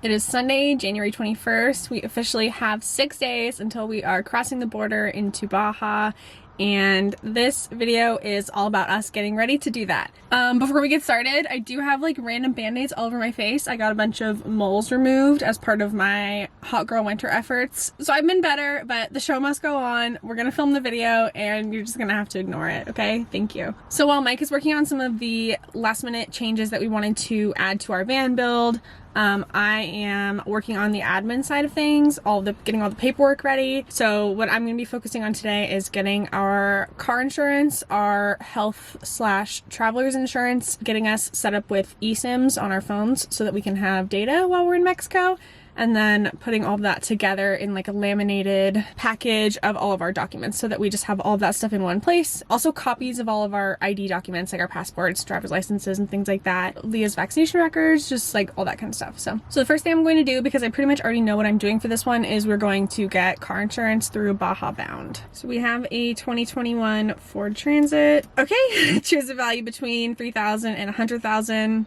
It is Sunday, January 21st. We officially have 6 days until we are crossing the border into Baja, and this video is all about us getting ready to do that. Before we get started, I do have like random band-aids all over my face. I got a bunch of moles removed as part of my hot girl winter efforts. So I've been better, but the show must go on. We're gonna film the video and you're just gonna have to ignore it, okay? Thank you. So while Mike is working on some of the last minute changes that we wanted to add to our van build, I am working on the admin side of things, getting all the paperwork ready. So what I'm going to be focusing on today is getting our car insurance, our health/traveler's insurance, getting us set up with eSIMs on our phones so that we can have data while we're in Mexico, and then putting all of that together in like a laminated package of all of our documents so that we just have all of that stuff in one place. Also copies of all of our ID documents, like our passports, driver's licenses, and things like that. Leah's vaccination records, just like all that kind of stuff. So the first thing I'm going to do, because I pretty much already know what I'm doing for this one, is we're going to get car insurance through Baja Bound. So we have a 2021 Ford Transit. Okay, choose a value between $3,000 and $100,000.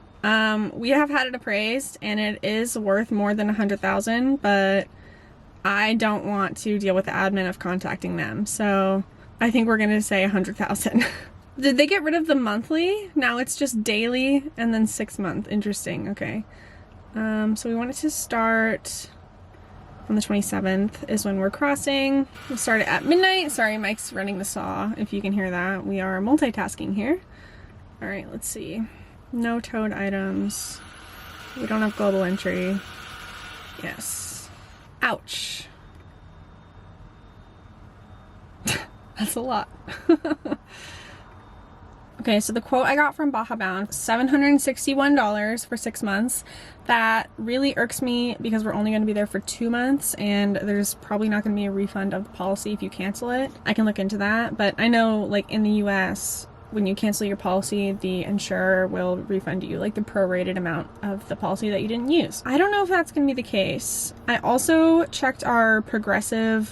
We have had it appraised and it is worth more than $100,000, but I don't want to deal with the admin of contacting them. So I think we're gonna say $100,000. Did they get rid of the monthly? Now it's just daily and then 6 month. Interesting. Okay. So we want it to start on the 27th is when we're crossing. We'll start it at midnight. Sorry, Mike's running the saw. If you can hear that, we are multitasking here. All right, let's see. No towed items. We don't have global entry. Yes. Ouch. That's a lot. Okay, so the quote I got from Baja Bound, $761 for 6 months. That really irks me because we're only going to be there for 2 months and there's probably not going to be a refund of the policy if you cancel it. I can look into that, but I know like in the US, when you cancel your policy, the insurer will refund you like the prorated amount of the policy that you didn't use. I don't know if that's going to be the case. I also checked our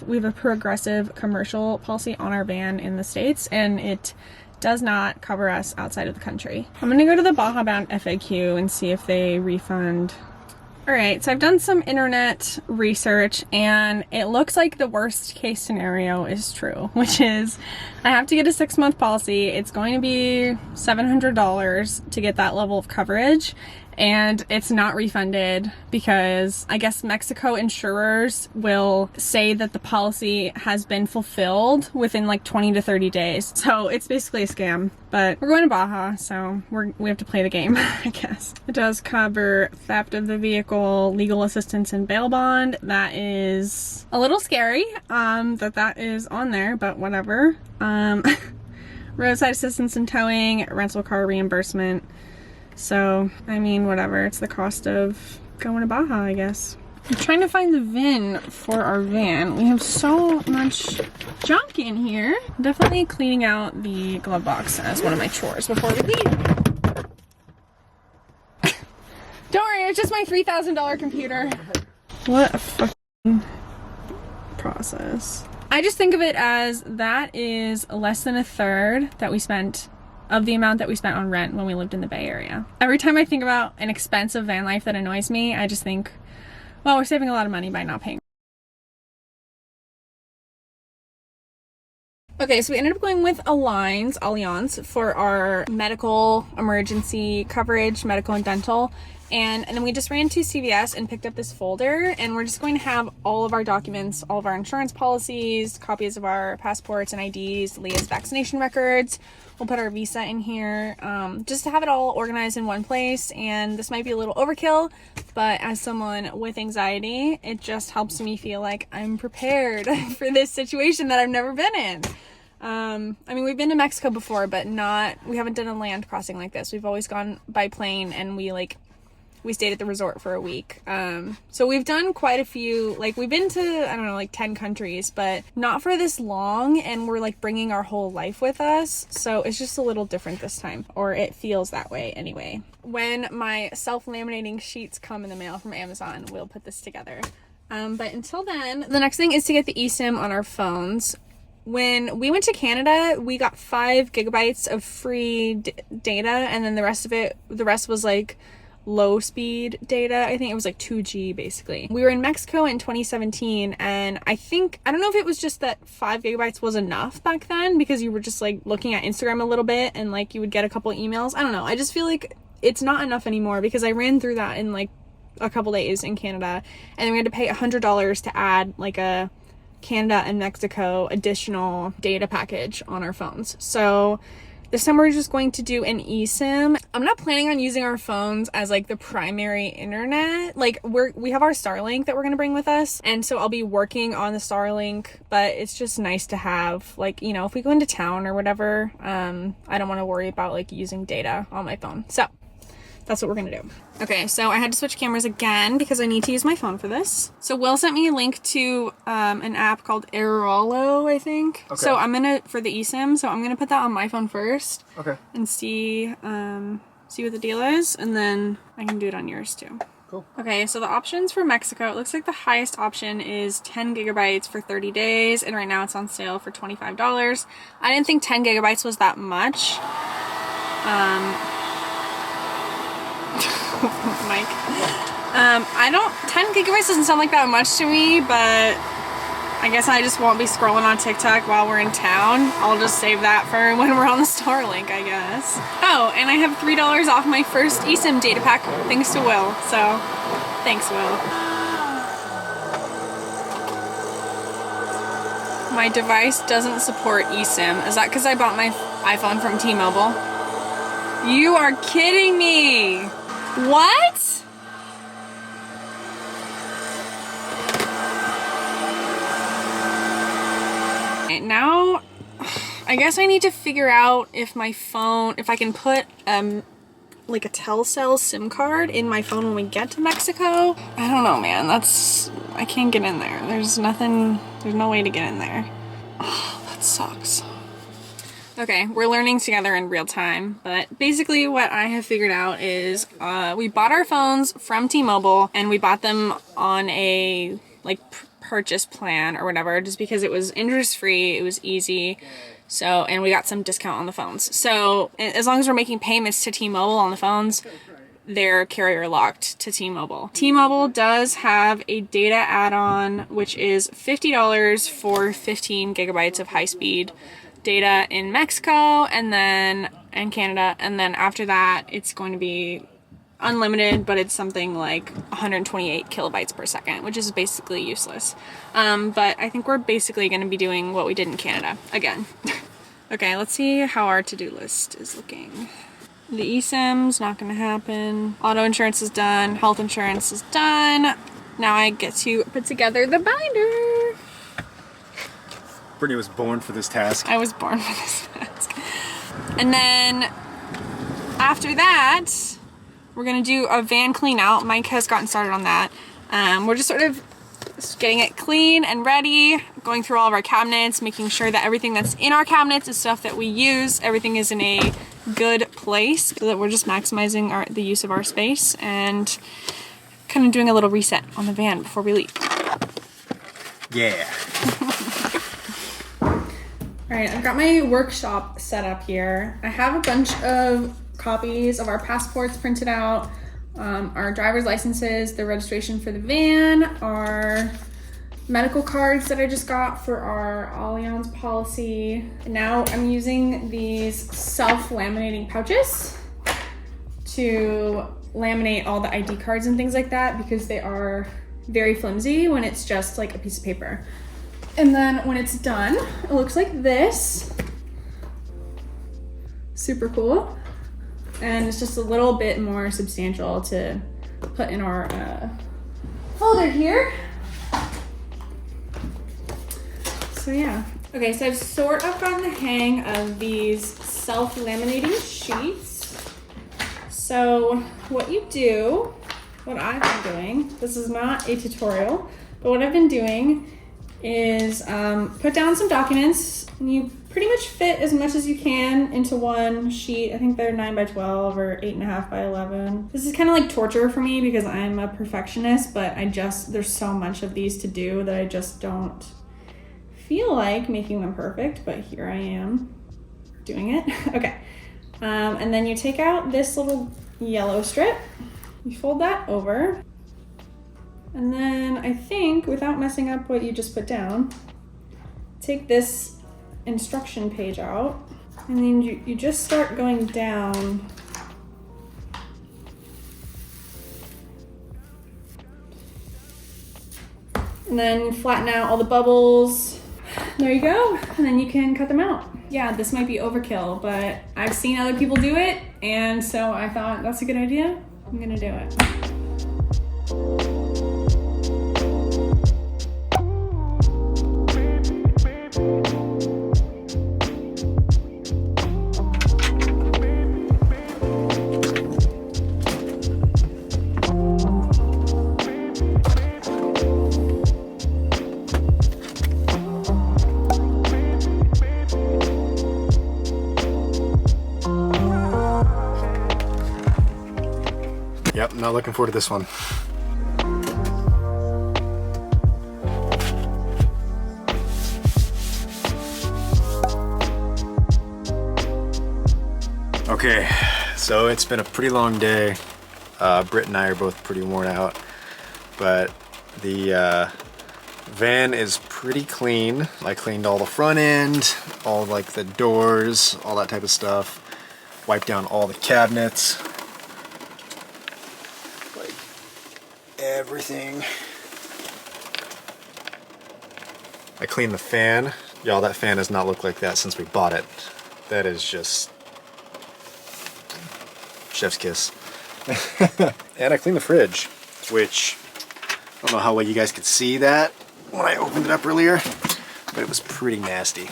we have a progressive commercial policy on our van in the States, and it does not cover us outside of the country. I'm gonna go to the Baja Bound FAQ and see if they refund. All right, so I've done some internet research and it looks like the worst case scenario is true, which is I have to get a 6 month policy. It's going to be $700 to get that level of coverage, and it's not refunded because I guess Mexico insurers will say that the policy has been fulfilled within like 20 to 30 days. So it's basically a scam, but we're going to Baja, so we have to play the game, I guess. It does cover theft of the vehicle, legal assistance, and bail bond. That is a little scary that is on there, but whatever. Roadside assistance and towing, rental car reimbursement. So, I mean, whatever. It's the cost of going to Baja, I guess. I'm trying to find the VIN for our van. We have so much junk in here. Definitely cleaning out the glove box as one of my chores before we leave. Don't worry, it's just my $3,000 computer. What a fucking process. I just think of it as that is less than a third that we spent of the amount that we spent on rent when we lived in the Bay Area. Every time I think about an expensive van life that annoys me, I just think, well, we're saving a lot of money by not paying. Okay, so we ended up going with Allianz for our medical emergency coverage, medical and dental. And then we just ran to CVS and picked up this folder, and we're just going to have all of our documents, all of our insurance policies, copies of our passports and IDs, Leah's vaccination records. We'll put our visa in here, just to have it all organized in one place. And this might be a little overkill, but as someone with anxiety, it just helps me feel like I'm prepared for this situation that I've never been in. I mean, we've been to Mexico before, but we haven't done a land crossing like this. We've always gone by plane, and we stayed at the resort for a week. So we've done quite a few, like we've been to, I don't know, like 10 countries, but not for this long, and we're like bringing our whole life with us. So it's just a little different this time, or it feels that way anyway. When my self-laminating sheets come in the mail from Amazon, we'll put this together. But until then, the next thing is to get the eSIM on our phones. When we went to Canada, we got 5 gigabytes of free data, and then the rest was like low speed data. I think it was like 2G basically. We were in Mexico in 2017, and I don't know if it was just that 5 gigabytes was enough back then because you were just like looking at Instagram a little bit and like you would get a couple emails. I don't know. I just feel like it's not enough anymore because I ran through that in like a couple days in Canada, and then we had to pay $100 to add like a Canada and Mexico additional data package on our phones. So this time we're just going to do an eSIM. I'm not planning on using our phones as like the primary internet. Like we have our Starlink that we're gonna bring with us, and so I'll be working on the Starlink, but it's just nice to have, like, you know, if we go into town or whatever, I don't want to worry about like using data on my phone. So that's what we're gonna do. Okay, so I had to switch cameras again because I need to use my phone for this. So Will sent me a link to an app called Airolo, I think. Okay. So for the eSIM, so I'm gonna put that on my phone first. Okay. And see what the deal is, and then I can do it on yours too. Cool. Okay, so the options for Mexico, it looks like the highest option is 10 gigabytes for 30 days, and right now it's on sale for $25. I didn't think 10 gigabytes was that much. Mike. 10 gigabytes doesn't sound like that much to me, but I guess I just won't be scrolling on TikTok while we're in town. I'll just save that for when we're on the Starlink, I guess. Oh, and I have $3 off my first eSIM data pack thanks to Will, so thanks, Will. My device doesn't support eSIM. Is that because I bought my iPhone from T-Mobile? You are kidding me! What? Now, I guess I need to figure out if my phone, if I can put like a Telcel SIM card in my phone when we get to Mexico. I don't know, man. I can't get in there. There's no way to get in there. Oh, that sucks. Okay, we're learning together in real time, but basically what I have figured out is we bought our phones from T-Mobile, and we bought them on a like purchase plan or whatever, just because it was interest-free, it was easy, so, and we got some discount on the phones. So as long as we're making payments to T-Mobile on the phones, they're carrier locked to T-Mobile. T-Mobile does have a data add-on, which is $50 for 15 gigabytes of high-speed data in Mexico and Canada, and then after that it's going to be unlimited, but it's something like 128 kilobytes per second, which is basically useless. But I think we're basically going to be doing what we did in Canada again. Okay, let's see how our to-do list is looking. The eSIM's not going to happen. Auto insurance is done. Health insurance is done. Now I get to put together the binder. Brittany was born for this task. I was born for this task. And then after that, we're gonna do a van clean out. Mike has gotten started on that. We're just sort of getting it clean and ready, going through all of our cabinets, making sure that everything that's in our cabinets is stuff that we use. Everything is in a good place so that we're just maximizing the use of our space and kind of doing a little reset on the van before we leave. Yeah. Alright, I've got my workshop set up here. I have a bunch of copies of our passports printed out, our driver's licenses, the registration for the van, our medical cards that I just got for our Allianz policy. And now I'm using these self-laminating pouches to laminate all the ID cards and things like that because they are very flimsy when it's just like a piece of paper. And then when it's done, it looks like this. Super cool. And it's just a little bit more substantial to put in our folder here. So yeah. Okay, so I've sort of gotten the hang of these self-laminating sheets. So what you do, what I've been doing, this is not a tutorial, but what I've been doing is put down some documents, and you pretty much fit as much as you can into one sheet. I think they're 9 by 12 or 8.5 by 11. This is kind of like torture for me because I'm a perfectionist, but there's so much of these to do that I just don't feel like making them perfect, but here I am doing it. Okay, and then you take out this little yellow strip, You fold that over. And then I think, without messing up what you just put down, take this instruction page out, and then you just start going down. And then flatten out all the bubbles. There you go, and then you can cut them out. Yeah, this might be overkill, but I've seen other people do it, and so I thought that's a good idea. I'm gonna do it. Yep, not looking forward to this one. Okay, so it's been a pretty long day. Brit and I are both pretty worn out, but the van is pretty clean. I cleaned all the front end, all like the doors, all that type of stuff. Wiped down all the cabinets. Like everything. I cleaned the fan. Y'all, that fan has not looked like that since we bought it. That is just chef's kiss. And I cleaned the fridge, which I don't know how well you guys could see that when I opened it up earlier, but it was pretty nasty.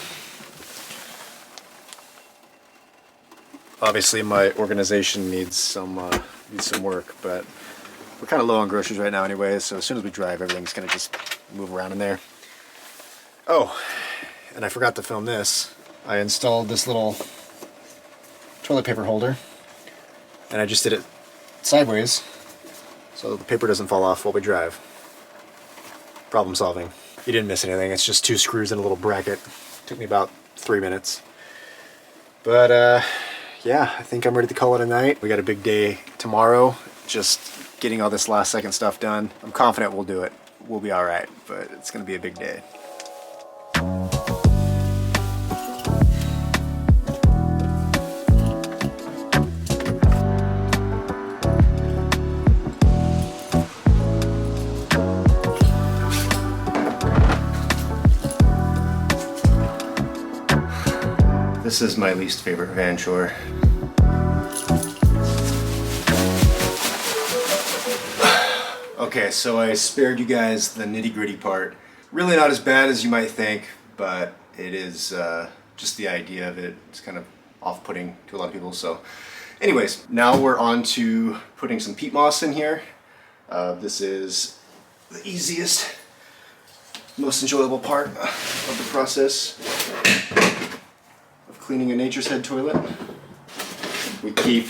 Obviously my organization needs some work, but we're kind of low on groceries right now anyway, so as soon as we drive, everything's gonna just move around in there. Oh, and I forgot to film this. I installed this little toilet paper holder, and I just did it sideways so the paper doesn't fall off while we drive. Problem solving. You didn't miss anything. It's just 2 screws in a little bracket. Took me about 3 minutes. But yeah, I think I'm ready to call it a night. We got a big day tomorrow, just getting all this last second stuff done. I'm confident we'll do it. We'll be all right, but it's gonna be a big day. This is my least favorite van chore. Okay, so I spared you guys the nitty-gritty part. Really not as bad as you might think, but it is just the idea of it. It's kind of off-putting to a lot of people. So anyways, now we're on to putting some peat moss in here. This is the easiest, most enjoyable part of the process. Cleaning a Nature's Head toilet. We keep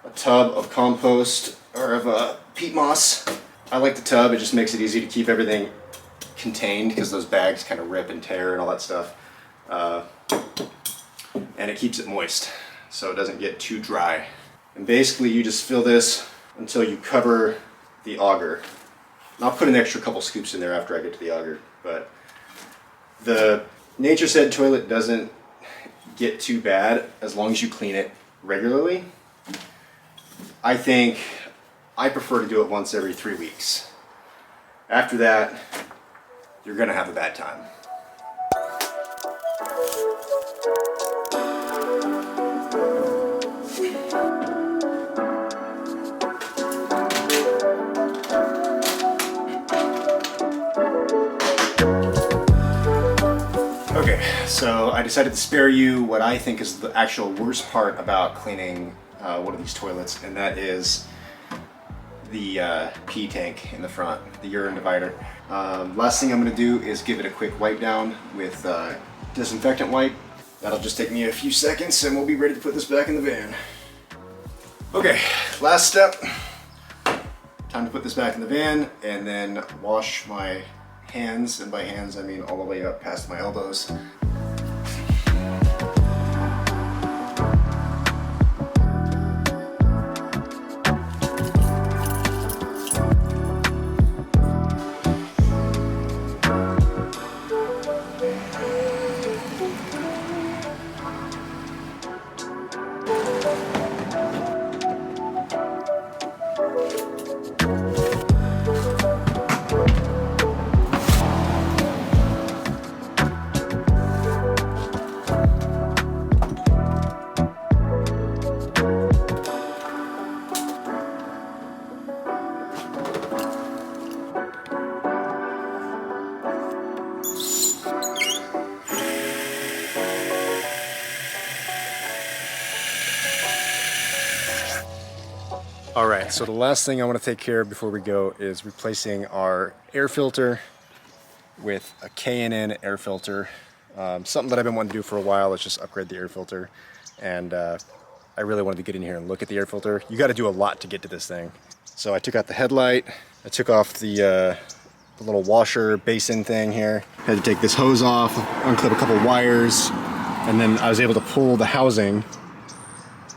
a tub of compost or of peat moss. I like the tub, it just makes it easy to keep everything contained because those bags kind of rip and tear and all that stuff. And it keeps it moist so it doesn't get too dry. And basically you just fill this until you cover the auger. And I'll put an extra couple scoops in there after I get to the auger, but the Nature's Head toilet doesn't get too bad as long as you clean it regularly. I think I prefer to do it once every 3 weeks. After that, you're gonna have a bad time. Okay, so I decided to spare you what I think is the actual worst part about cleaning one of these toilets, and that is the pee tank in the front, the urine divider. Last thing I'm going to do is give it a quick wipe down with disinfectant wipe. That'll just take me a few seconds and we'll be ready to put this back in the van. Okay, last step. Time to put this back in the van and then wash my hands, and by hands I mean all the way up past my elbows. Alright, so the last thing I want to take care of before we go is replacing our air filter with a K&N air filter. Something that I've been wanting to do for a while is just upgrade the air filter, and I really wanted to get in here and look at the air filter. You got to do a lot to get to this thing. So I took out the headlight, I took off the little washer basin thing here. Had to take this hose off, unclip a couple wires, and then I was able to pull the housing,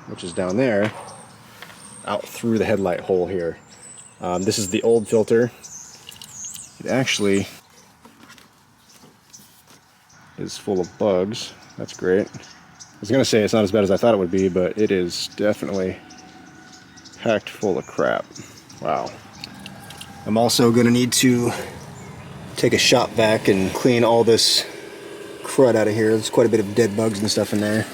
which is down there, out through the headlight hole here. This is the old filter. It actually is full of bugs. That's great. I was gonna say it's not as bad as I thought it would be, but it is definitely packed full of crap. Wow. I'm also gonna need to take a shop vac and clean all this crud out of here. There's quite a bit of dead bugs and stuff in there.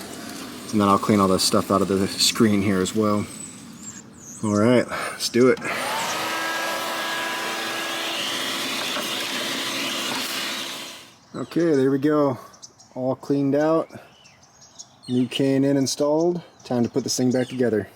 And then I'll clean all the stuff out of the screen here as well. All right, let's do it. Okay, there we go. All cleaned out. New K&N installed. Time to put this thing back together.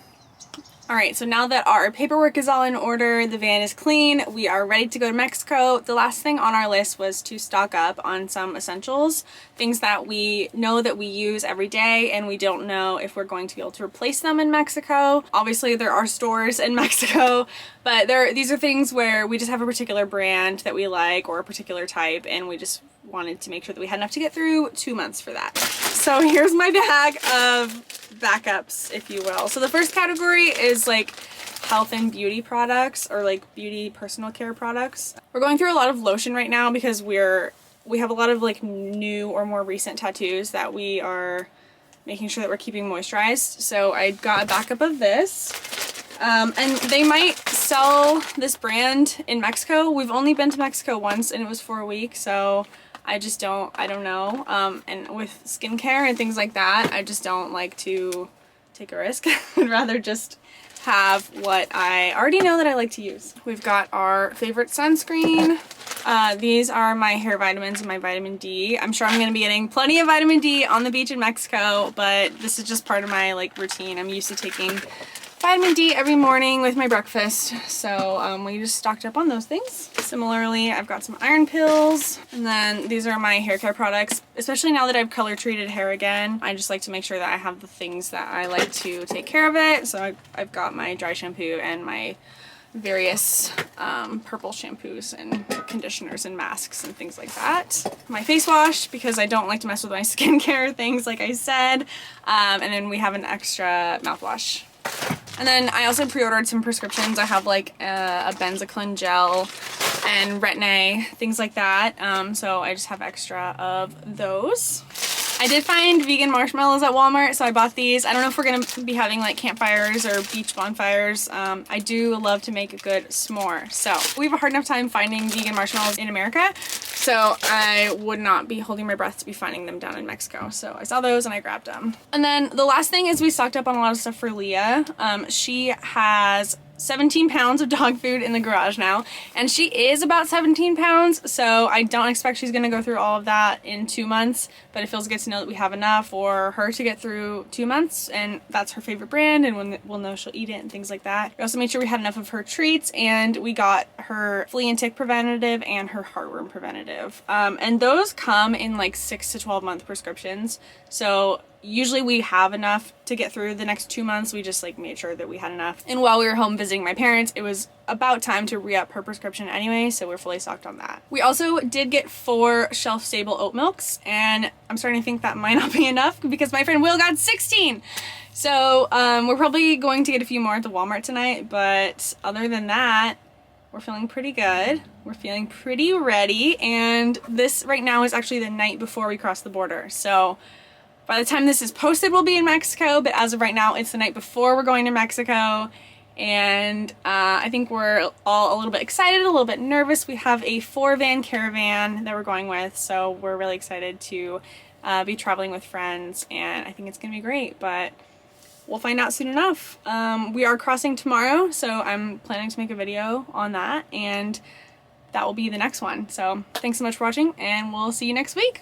All right, so now that our paperwork is all in order, the van is clean, we are ready to go to Mexico. The last thing on our list was to stock up on some essentials, things that we know that we use every day and we don't know if we're going to be able to replace them in Mexico. Obviously there are stores in Mexico, but these are things where we just have a particular brand that we like or a particular type, and we just wanted to make sure that we had enough to get through 2 months for that. So here's my bag of backups, if you will. So the first category is like health and beauty products, or like beauty personal care products. We're going through a lot of lotion right now because we have a lot of like new or more recent tattoos that we are making sure that we're keeping moisturized. So I got a backup of this. And they might sell this brand in Mexico. We've only been to Mexico once and it was for a week, so I don't know. And with skincare and things like that, I just don't like to take a risk. I'd rather just have what I already know that I like to use. We've got our favorite sunscreen. These are my hair vitamins and my vitamin D. I'm sure I'm going to be getting plenty of vitamin D on the beach in Mexico, but this is just part of my like routine. I'm used to taking vitamin D every morning with my breakfast, so we just stocked up on those things. Similarly, I've got some iron pills, and then these are my hair care products. Especially now that I've color treated hair again, I just like to make sure that I have the things that I like to take care of it. So I've got my dry shampoo and my various purple shampoos and conditioners and masks and things like that. My face wash, because I don't like to mess with my skincare things like I said, and then we have an extra mouthwash. And then I also pre-ordered some prescriptions. I have like a benzocaine gel and Retin-A, things like that. So I just have extra of those. I did find vegan marshmallows at Walmart, so I bought these. I don't know if we're gonna be having like campfires or beach bonfires. I do love to make a good s'more. So we have a hard enough time finding vegan marshmallows in America, so I would not be holding my breath to be finding them down in Mexico. So I saw those and I grabbed them. And then the last thing is we stocked up on a lot of stuff for Leah. She has 17 pounds of dog food in the garage now, and she is about 17 pounds, so I don't expect she's gonna go through all of that in 2 months, but it feels good to know that we have enough for her to get through 2 months, and that's her favorite brand, and when we'll know she'll eat it and things like that. We also made sure we had enough of her treats, and we got her flea and tick preventative and her heartworm preventative, and those come in like 6 to 12 month prescriptions, so usually we have enough to get through the next 2 months. We just like made sure that we had enough. And while we were home visiting my parents, it was about time to re-up her prescription anyway, so we're fully stocked on that. We also did get 4 shelf-stable oat milks, and I'm starting to think that might not be enough because my friend Will got 16. So we're probably going to get a few more at the Walmart tonight, but other than that, we're feeling pretty good. We're feeling pretty ready, and this right now is actually the night before we cross the border. So by the time this is posted, we'll be in Mexico, but as of right now, it's the night before we're going to Mexico, and I think we're all a little bit excited, a little bit nervous. We have a 4-van caravan that we're going with, so we're really excited to be traveling with friends, and I think it's gonna be great, but we'll find out soon enough. We are crossing tomorrow, so I'm planning to make a video on that, and that will be the next one. So thanks so much for watching, and we'll see you next week.